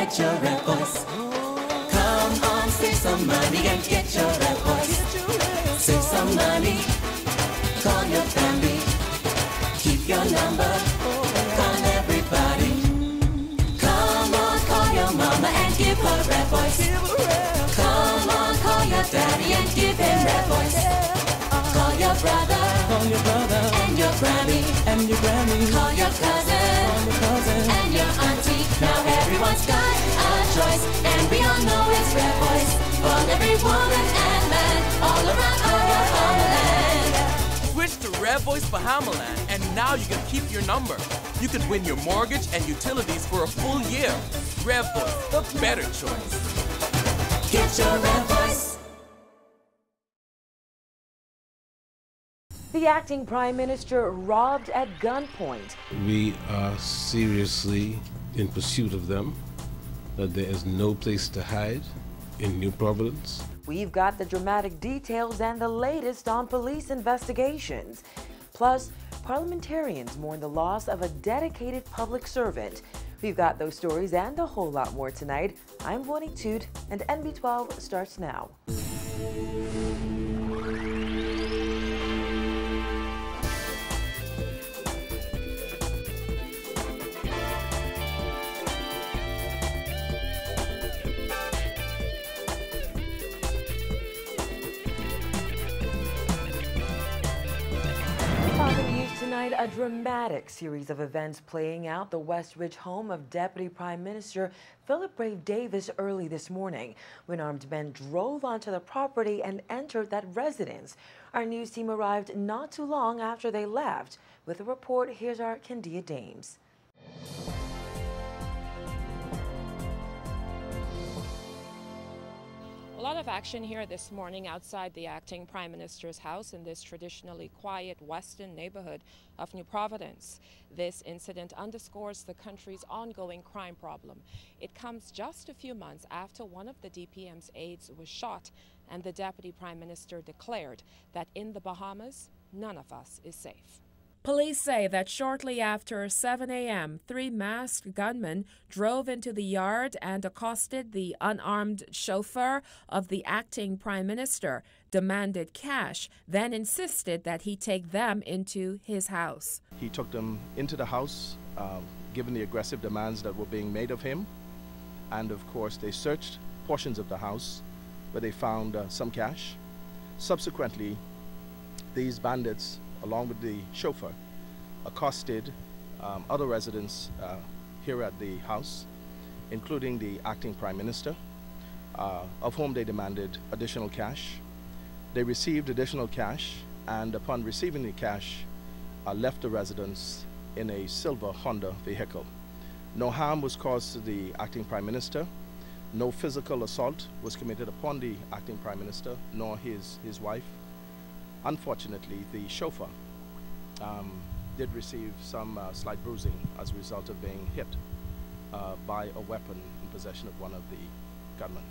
get your red voice. Come on, save some money and get your red voice. Save some money, call your family, keep your number, call everybody. Come on, call your mama and give her red voice. Come on, call your daddy and give him red voice. Call your brother, and your Grammy, call your cousin, and your auntie. Now everyone's got a choice, and we all know it's red voice for every woman and man all around our homeland. Switch to Red Voice for Hamaland, and now you can keep your number. You could win your mortgage and utilities for a full year. Red Voice, the better choice. Get your red voice. The acting prime minister robbed at gunpoint. We are seriously in pursuit of them, that there is no place to hide in New Providence. We've got the dramatic details and the latest on police investigations. Plus, parliamentarians mourn the loss of a dedicated public servant. We've got those stories and a whole lot more tonight. I'm Bonnie Toot, and NB12 starts now. Tonight, a dramatic series of events playing out the West Ridge home of Deputy Prime Minister Philip Brave Davis early this morning when armed men drove onto the property and entered that residence. Our news team arrived not too long after they left. With a report, here's our Candia Dames. A lot of action here this morning outside the acting Prime Minister's house in this traditionally quiet western neighborhood of New Providence. This incident underscores the country's ongoing crime problem. It comes just a few months after one of the DPM's aides was shot, and the Deputy Prime Minister declared that in the Bahamas, none of us is safe. Police say that shortly after 7 a.m., 3 masked gunmen drove into the yard and accosted the unarmed chauffeur of the acting prime minister, demanded cash, then insisted that he take them into his house. He took them into the house, given the aggressive demands that were being made of him. And of course, they searched portions of the house where they found some cash. Subsequently, these bandits, along with the chauffeur, accosted other residents here at the house, including the acting prime minister, of whom they demanded additional cash. They received additional cash, and upon receiving the cash, left the residence in a silver Honda vehicle. No harm was caused to the acting prime minister. No physical assault was committed upon the acting prime minister, nor his wife. Unfortunately, the chauffeur did receive some slight bruising as a result of being hit by a weapon in possession of one of the gunmen.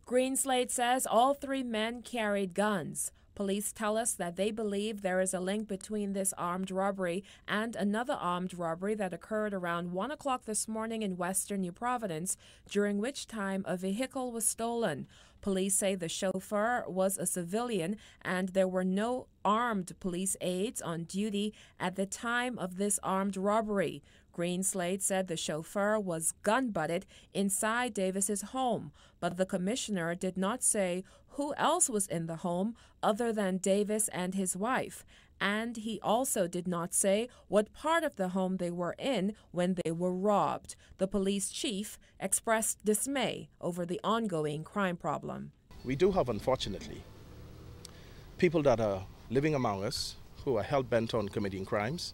Greenslade says all 3 men carried guns. Police tell us that they believe there is a link between this armed robbery and another armed robbery that occurred around 1 o'clock this morning in western New Providence, during which time a vehicle was stolen. Police say the chauffeur was a civilian and there were no armed police aides on duty at the time of this armed robbery. Greenslade said the chauffeur was gun-butted inside Davis's home, but the commissioner did not say who else was in the home other than Davis and his wife. And he also did not say what part of the home they were in when they were robbed. The police chief expressed dismay over the ongoing crime problem. We do have, unfortunately, people that are living among us who are hell-bent on committing crimes.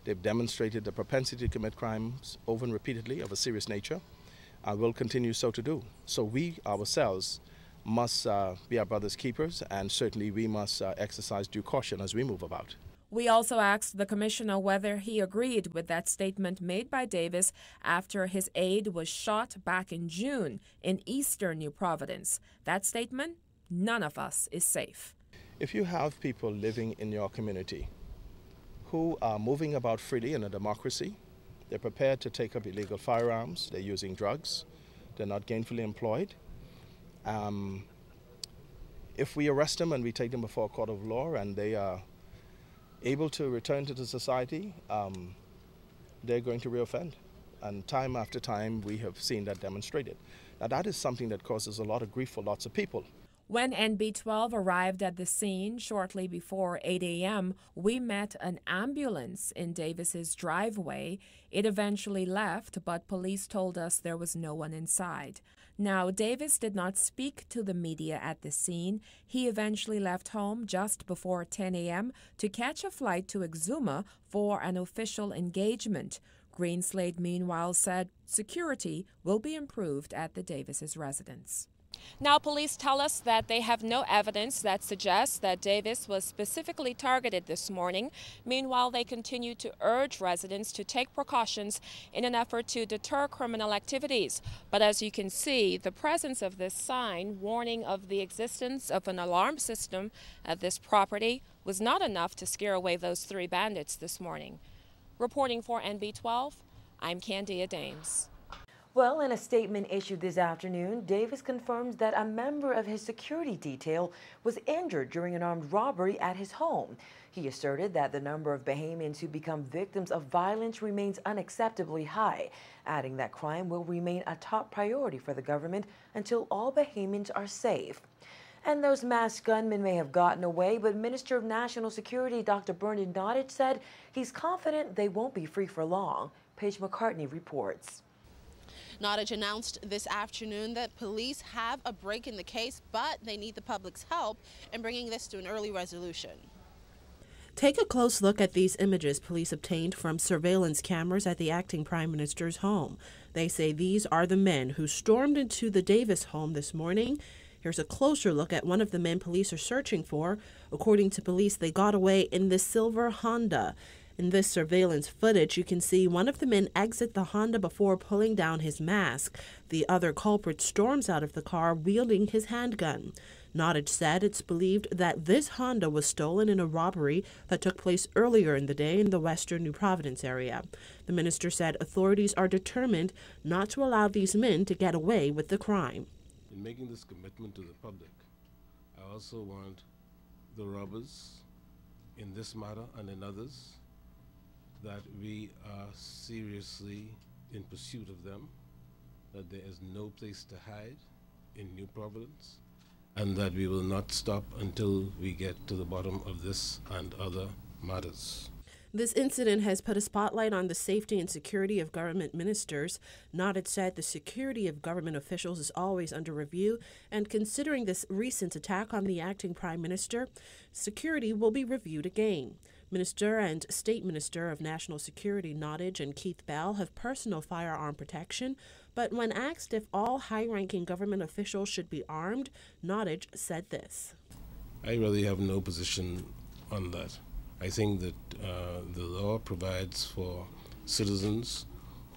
They've demonstrated the propensity to commit crimes over and repeatedly of a serious nature, and will continue so to do. So we ourselves must be our brother's keepers, and certainly we must exercise due caution as we move about. We also asked the commissioner whether he agreed with that statement made by Davis after his aide was shot back in June in eastern New Providence. That statement, none of us is safe. If you have people living in your community who are moving about freely in a democracy, they're prepared to take up illegal firearms, they're using drugs, They're not gainfully employed. If we arrest them and we take them before a court of law and they are able to return to the society, they're going to reoffend. And time after time, we have seen that demonstrated. Now, that is something that causes a lot of grief for lots of people. When NB12 arrived at the scene shortly before 8 a.m., we met an ambulance in Davis's driveway. It eventually left, but police told us there was no one inside. Now, Davis did not speak to the media at the scene. He eventually left home just before 10 a.m. to catch a flight to Exuma for an official engagement. Greenslade, meanwhile, said security will be improved at the Davis's residence. Now, police tell us that they have no evidence that suggests that Davis was specifically targeted this morning. Meanwhile, they continue to urge residents to take precautions in an effort to deter criminal activities. But as you can see, the presence of this sign warning of the existence of an alarm system at this property was not enough to scare away those three bandits this morning. Reporting for NB12, I'm Candia Dames. Well, in a statement issued this afternoon, Davis confirms that a member of his security detail was injured during an armed robbery at his home. He asserted that the number of Bahamians who become victims of violence remains unacceptably high, adding that crime will remain a top priority for the government until all Bahamians are safe. And those masked gunmen may have gotten away, but Minister of National Security Dr. Bernard Nottage said he's confident they won't be free for long. Paige McCartney reports. Nottage announced this afternoon that police have a break in the case, but they need the public's help in bringing this to an early resolution. Take a close look at these images police obtained from surveillance cameras at the acting prime minister's home. They say these are the men who stormed into the Davis home this morning. Here's a closer look at one of the men police are searching for. According to police, they got away in this silver Honda. In this surveillance footage, you can see one of the men exit the Honda before pulling down his mask. The other culprit storms out of the car wielding his handgun. Nottage said it's believed that this Honda was stolen in a robbery that took place earlier in the day in the western New Providence area. The minister said authorities are determined not to allow these men to get away with the crime. In making this commitment to the public, I also want the robbers in this matter and in others that we are seriously in pursuit of them, that there is no place to hide in New Providence, and that we will not stop until we get to the bottom of this and other matters. This incident has put a spotlight on the safety and security of government ministers. Nottage said the security of government officials is always under review, and considering this recent attack on the acting prime minister, security will be reviewed again. Minister and State Minister of National Security Nottage and Keith Bell have personal firearm protection, but when asked if all high-ranking government officials should be armed, Nottage said this. I really have no position on that. I think that the law provides for citizens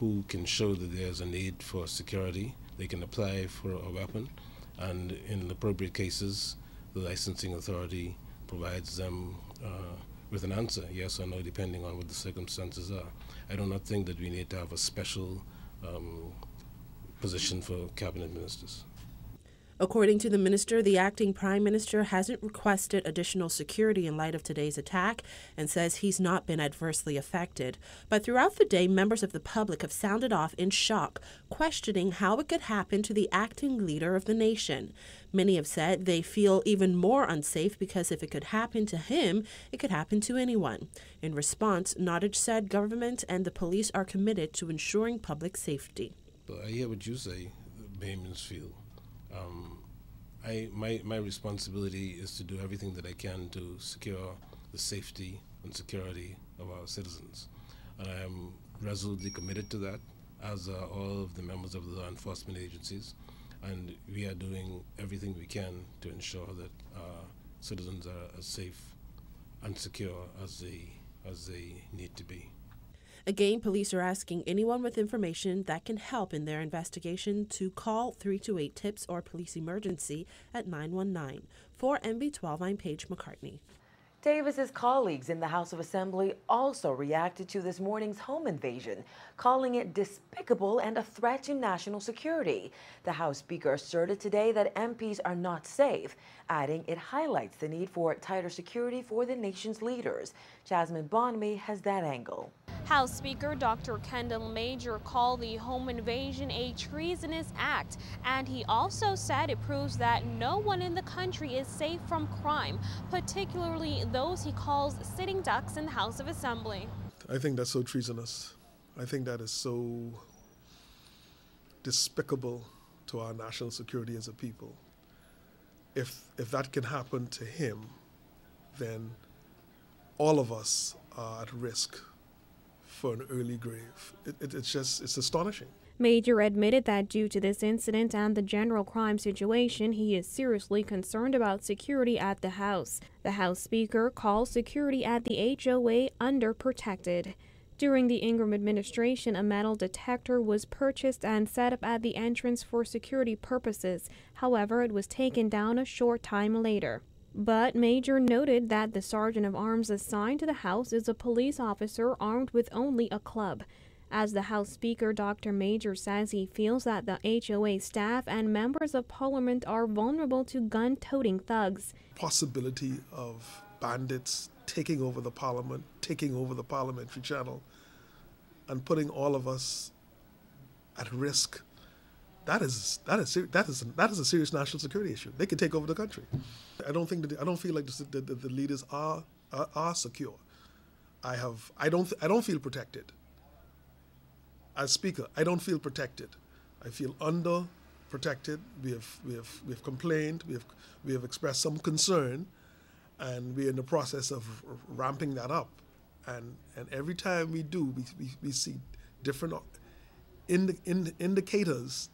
who can show that there's a need for security. They can apply for a weapon, and in appropriate cases, the licensing authority provides them with an answer, yes or no, depending on what the circumstances are. I do not think that we need to have a special position for cabinet ministers. According to the minister, the acting prime minister hasn't requested additional security in light of today's attack and says he's not been adversely affected. But throughout the day, members of the public have sounded off in shock, questioning how it could happen to the acting leader of the nation. Many have said they feel even more unsafe because if it could happen to him, it could happen to anyone. In response, Nottage said government and the police are committed to ensuring public safety. But I hear what you say, the Bahamians feel. My responsibility is to do everything that I can to secure the safety and security of our citizens. And I am resolutely committed to that, as are all of the members of the law enforcement agencies. And we are doing everything we can to ensure that our citizens are as safe and secure as they need to be. Again, police are asking anyone with information that can help in their investigation to call 328-TIPS or police emergency at 919. For NB12, I'm Paige McCartney. Davis's colleagues in the House of Assembly also reacted to this morning's home invasion, calling it despicable and a threat to national security. The House Speaker asserted today that MPs are not safe, adding it highlights the need for tighter security for the nation's leaders. Jasmine Bonamy has that angle. House Speaker Dr. Kendall Major called the home invasion a treasonous act, and he also said it proves that no one in the country is safe from crime, particularly those he calls sitting ducks in the House of Assembly. I think that's so treasonous. I think that is so despicable to our national security as a people. If that can happen to him, then all of us are at risk for an early grave. It's astonishing. Major admitted that due to this incident and the general crime situation, he is seriously concerned about security at the House. The House Speaker calls security at the HOA underprotected. During the Ingram administration, a metal detector was purchased and set up at the entrance for security purposes. However, it was taken down a short time later. But Major noted that the sergeant of arms assigned to the House is a police officer armed with only a club. As the House Speaker, Dr. Major says he feels that the HOA staff and members of Parliament are vulnerable to gun-toting thugs. Possibility of bandits taking over the Parliament, taking over the parliamentary channel, and putting all of us at risk. That is a serious national security issue. They could take over the country. I don't feel like the leaders are secure. I don't feel protected. As Speaker, I don't feel protected. I feel under protected. We have complained. We have expressed some concern, and we're in the process of ramping that up. And every time we do, we see different indicators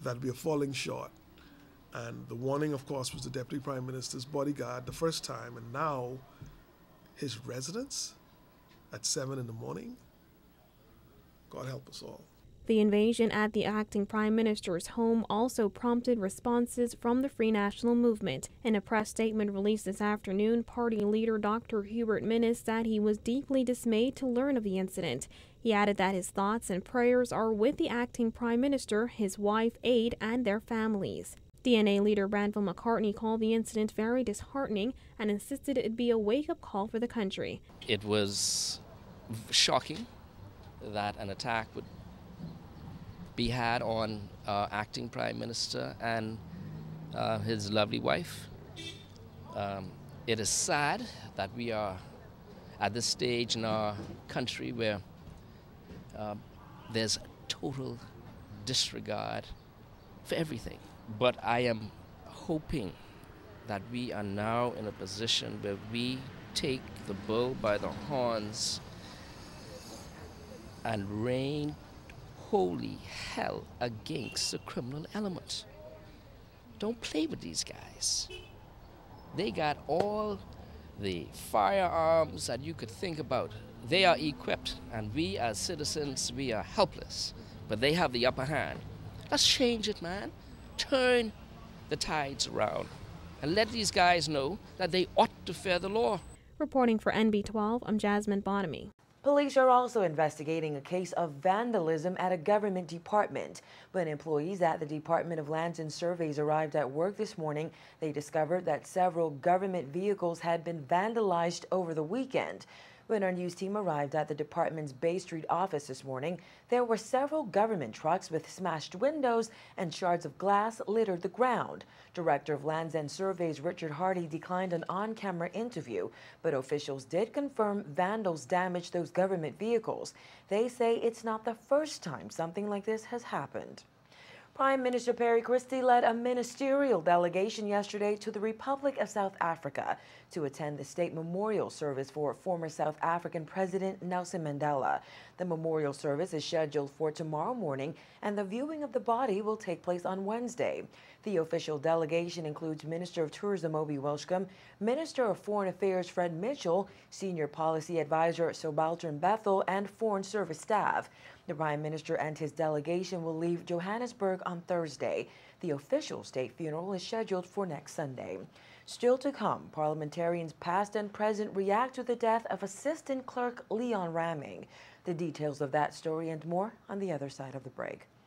that we are falling short. And the warning, of course, was the Deputy Prime Minister's bodyguard the first time, and now his residence at 7 in the morning. God help us all. The invasion at the acting Prime Minister's home also prompted responses from the Free National Movement. In a press statement released this afternoon, party leader Dr. Hubert Minnis said he was deeply dismayed to learn of the incident. He added that his thoughts and prayers are with the acting Prime Minister, his wife, aide, and their families. DNA leader Ranville McCartney called the incident very disheartening and insisted it be a wake-up call for the country. It was shocking that an attack would be had on acting Prime Minister and his lovely wife. It is sad that we are at this stage in our country where there's total disregard for everything. But I am hoping that we are now in a position where we take the bull by the horns and rain holy hell against the criminal element. Don't play with these guys. They got all the firearms that you could think about. They are equipped, and we as citizens, we are helpless. But they have the upper hand. Let's change it, man. Turn the tides around and let these guys know that they ought to fear the law. Reporting for NB12, I'm Jasmine Bonamy. Police are also investigating a case of vandalism at a government department. When employees at the Department of Lands and Surveys arrived at work this morning, they discovered that several government vehicles had been vandalized over the weekend. When our news team arrived at the department's Bay Street office this morning, there were several government trucks with smashed windows and shards of glass littered the ground. Director of Lands and Surveys Richard Hardy declined an on-camera interview, but officials did confirm vandals damaged those government vehicles. They say it's not the first time something like this has happened. Prime Minister Perry Christie led a ministerial delegation yesterday to the Republic of South Africa to attend the state memorial service for former South African President Nelson Mandela. The memorial service is scheduled for tomorrow morning, and the viewing of the body will take place on Wednesday. The official delegation includes Minister of Tourism Obi Welshcombe, Minister of Foreign Affairs Fred Mitchell, Senior Policy Advisor Subaltern Bethel, and Foreign Service staff. The Prime Minister and his delegation will leave Johannesburg on Thursday. The official state funeral is scheduled for next Sunday. Still to come, parliamentarians past and present react to the death of Assistant Clerk Leon Ramming. The details of that story and more on the other side of the break.